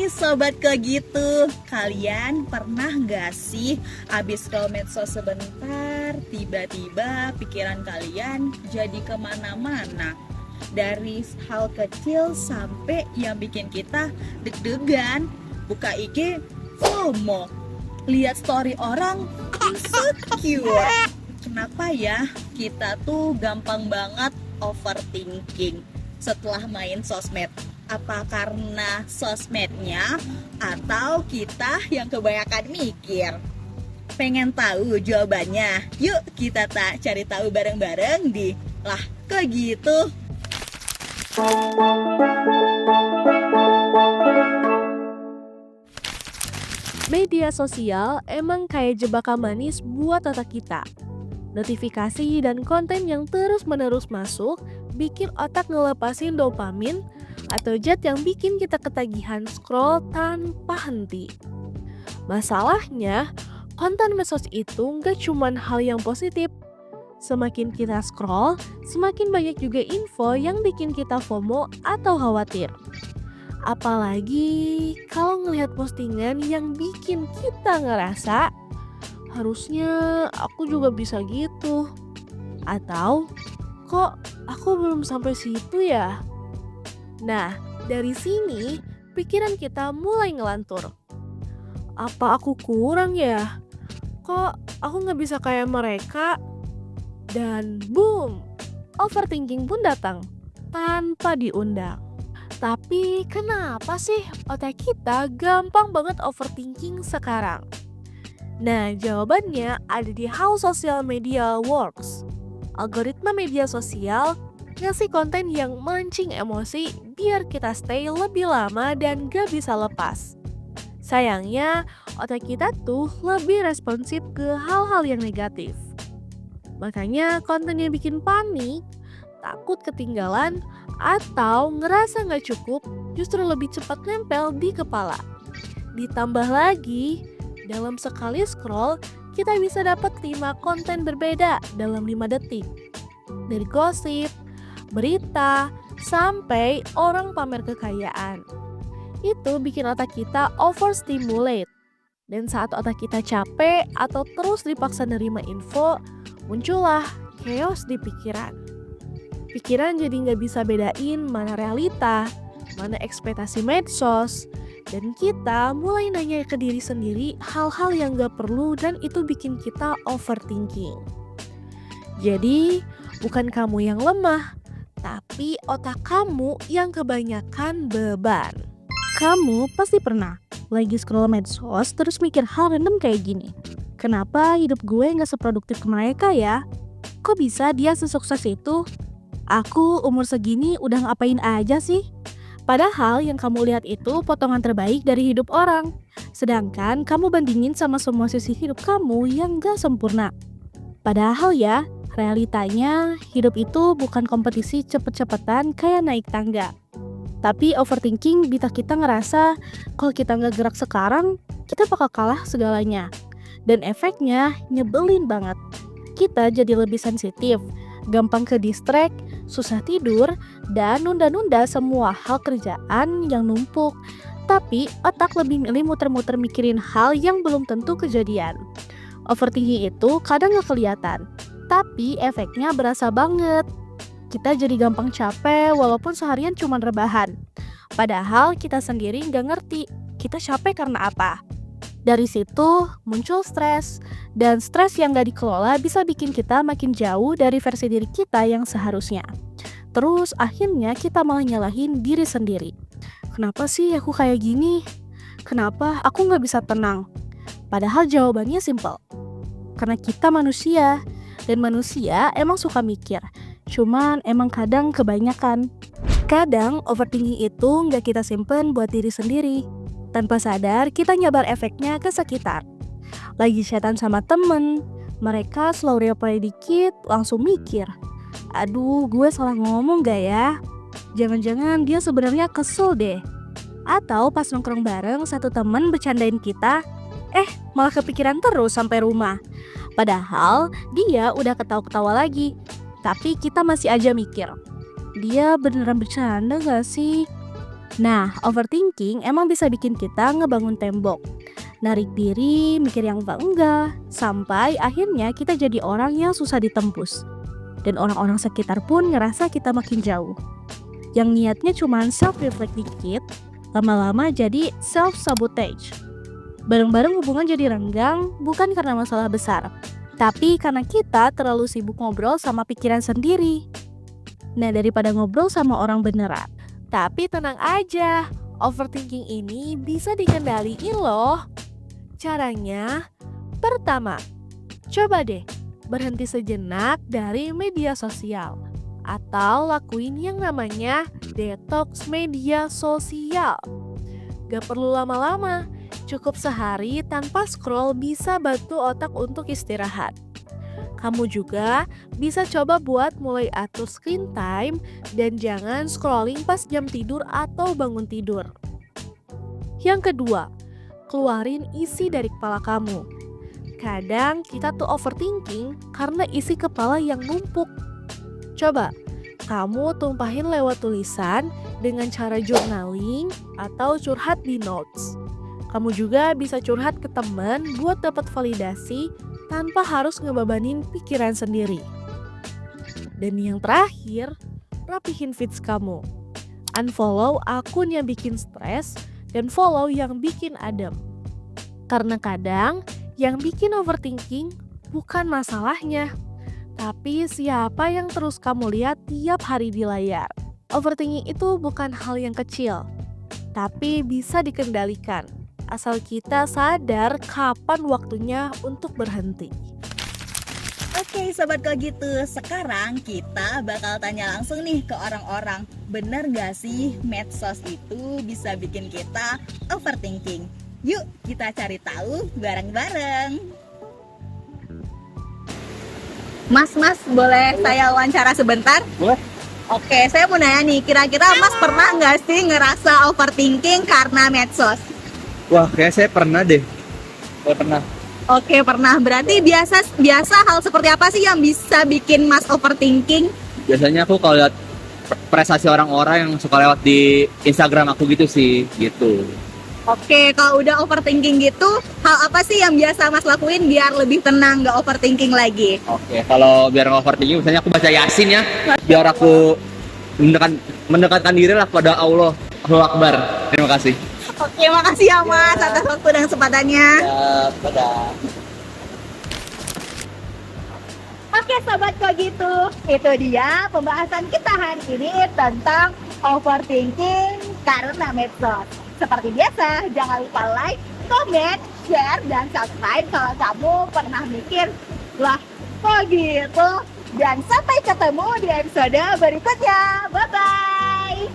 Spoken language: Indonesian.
Nih sobat kok gitu, kalian pernah gak sih abis scroll medsos sebentar, tiba-tiba pikiran kalian jadi kemana-mana? Dari hal kecil sampai yang bikin kita deg-degan, buka IG, FOMO, lihat story orang, insecure. Kenapa ya kita tuh gampang banget overthinking setelah main sosmed? Apa karena sosmednya atau kita yang kebanyakan mikir? Pengen tahu jawabannya? Yuk kita cari tahu bareng-bareng di Lah Kok Gitu. Media sosial emang kayak jebakan manis buat otak kita. Notifikasi dan konten yang terus-menerus masuk bikin otak ngelepasin dopamin atau zat yang bikin kita ketagihan scroll tanpa henti. Masalahnya, konten medsos itu nggak cuma hal yang positif. Semakin kita scroll, semakin banyak juga info yang bikin kita FOMO atau khawatir. Apalagi kalau ngelihat postingan yang bikin kita ngerasa, harusnya aku juga bisa gitu. Atau, kok aku belum sampai situ ya? Nah, dari sini pikiran kita mulai ngelantur. Apa aku kurang ya? Kok aku gak bisa kayak mereka? Dan boom, overthinking pun datang tanpa diundang. Tapi kenapa sih otak kita gampang banget overthinking sekarang? Nah, jawabannya ada di How Social Media Works. Algoritma media sosial ngasih konten yang mancing emosi biar kita stay lebih lama dan gak bisa lepas. Sayangnya, otak kita tuh lebih responsif ke hal-hal yang negatif. Makanya konten yang bikin panik, takut ketinggalan, atau ngerasa gak cukup justru lebih cepat nempel di kepala. Ditambah lagi, dalam sekali scroll, kita bisa dapat 5 konten berbeda dalam 5 detik. Dari gosip, berita, sampai orang pamer kekayaan. Itu bikin otak kita overstimulate. Dan saat otak kita capek atau terus dipaksa nerima info, muncullah chaos di pikiran. Pikiran jadi nggak bisa bedain mana realita, mana ekspektasi medsos, dan kita mulai nanya ke diri sendiri hal-hal yang nggak perlu dan itu bikin kita overthinking. Jadi, bukan kamu yang lemah, tapi otak kamu yang kebanyakan beban. Kamu pasti pernah lagi scroll medsos terus mikir hal random kayak gini. Kenapa hidup gue gak seproduktif mereka ya? Kok bisa dia sesukses itu? Aku umur segini udah ngapain aja sih? Padahal yang kamu lihat itu potongan terbaik dari hidup orang. Sedangkan kamu bandingin sama semua sisi hidup kamu yang gak sempurna. Padahal ya, realitanya hidup itu bukan kompetisi cepet-cepetan kayak naik tangga. Tapi overthinking bisa kita ngerasa kalau kita nggak gerak sekarang, kita bakal kalah segalanya. Dan efeknya nyebelin banget. Kita jadi lebih sensitif, gampang ke distract, susah tidur, dan nunda-nunda semua hal kerjaan yang numpuk. Tapi otak lebih milih muter-muter mikirin hal yang belum tentu kejadian. Overthinking itu kadang nggak kelihatan, tapi efeknya berasa banget. Kita jadi gampang capek walaupun seharian cuma rebahan. Padahal kita sendiri nggak ngerti kita capek karena apa. Dari situ muncul stres. Dan stres yang nggak dikelola bisa bikin kita makin jauh dari versi diri kita yang seharusnya. Terus akhirnya kita malah nyalahin diri sendiri. Kenapa sih aku kayak gini? Kenapa aku nggak bisa tenang? Padahal jawabannya simpel. Karena kita manusia. Dan manusia emang suka mikir. Cuman emang kadang kebanyakan. Kadang overthinking itu nggak kita simpen buat diri sendiri. Tanpa sadar kita nyebar efeknya ke sekitar. Lagi chatan sama temen, mereka slow reply dikit langsung mikir, aduh gue salah ngomong gak ya? Jangan-jangan dia sebenarnya kesel deh. Atau pas nongkrong bareng satu temen bercandain kita, malah kepikiran terus sampai rumah. Padahal dia udah ketawa-ketawa lagi. Tapi kita masih aja mikir, dia beneran bercanda gak sih? Nah, overthinking emang bisa bikin kita ngebangun tembok, narik diri, mikir yang enggak, sampai akhirnya kita jadi orang yang susah ditembus. Dan orang-orang sekitar pun ngerasa kita makin jauh. Yang niatnya cuma self-reflect dikit, lama-lama jadi self-sabotage. Bareng-bareng hubungan jadi renggang bukan karena masalah besar, tapi karena kita terlalu sibuk ngobrol sama pikiran sendiri. Nah, daripada ngobrol sama orang beneran. Tapi tenang aja, overthinking ini bisa dikendaliin loh. Caranya, pertama, coba deh berhenti sejenak dari media sosial. Atau lakuin yang namanya detox media sosial. Gak perlu lama-lama, cukup sehari tanpa scroll bisa bantu otak untuk istirahat. Kamu juga bisa coba buat mulai atur screen time dan jangan scrolling pas jam tidur atau bangun tidur. Yang kedua, keluarin isi dari kepala kamu. Kadang kita tuh overthinking karena isi kepala yang numpuk. Coba kamu tumpahin lewat tulisan dengan cara journaling atau curhat di notes. Kamu juga bisa curhat ke teman buat dapat validasi tanpa harus ngebebanin pikiran sendiri. Dan yang terakhir, rapihin feeds kamu. Unfollow akun yang bikin stres dan follow yang bikin adem. Karena kadang yang bikin overthinking bukan masalahnya, tapi siapa yang terus kamu lihat tiap hari di layar. Overthinking itu bukan hal yang kecil, tapi bisa dikendalikan. Asal kita sadar kapan waktunya untuk berhenti. Oke sobat kalau gitu, sekarang kita bakal tanya langsung nih ke orang-orang. Bener gak sih medsos itu bisa bikin kita overthinking? Yuk kita cari tahu bareng-bareng. Mas, boleh saya wawancara sebentar? Boleh. Oke, saya mau nanya nih, kira-kira Mas pernah gak sih ngerasa overthinking karena medsos? Wah, kayak saya pernah deh. Saya pernah. Oke, pernah. Berarti biasa hal seperti apa sih yang bisa bikin Mas overthinking? Biasanya aku kalau lihat prestasi orang-orang yang suka lewat di Instagram aku gitu sih, gitu. Oke, kalau udah overthinking gitu, hal apa sih yang biasa Mas lakuin biar lebih tenang, nggak overthinking lagi? Oke, kalau biar nggak overthinking, misalnya aku baca Yasin ya, biar aku mendekatkan diri lah pada Allah. Allahu Akbar. Terima kasih. Oke, makasih ya Mas atas waktu dan kesempatannya. Ya, dadah. Oke sobat kok gitu, itu dia pembahasan kita hari ini tentang overthinking karena medsos. Seperti biasa, jangan lupa like, comment, share, dan subscribe kalau kamu pernah mikir, lah kok gitu. Dan sampai ketemu di episode berikutnya. Bye-bye!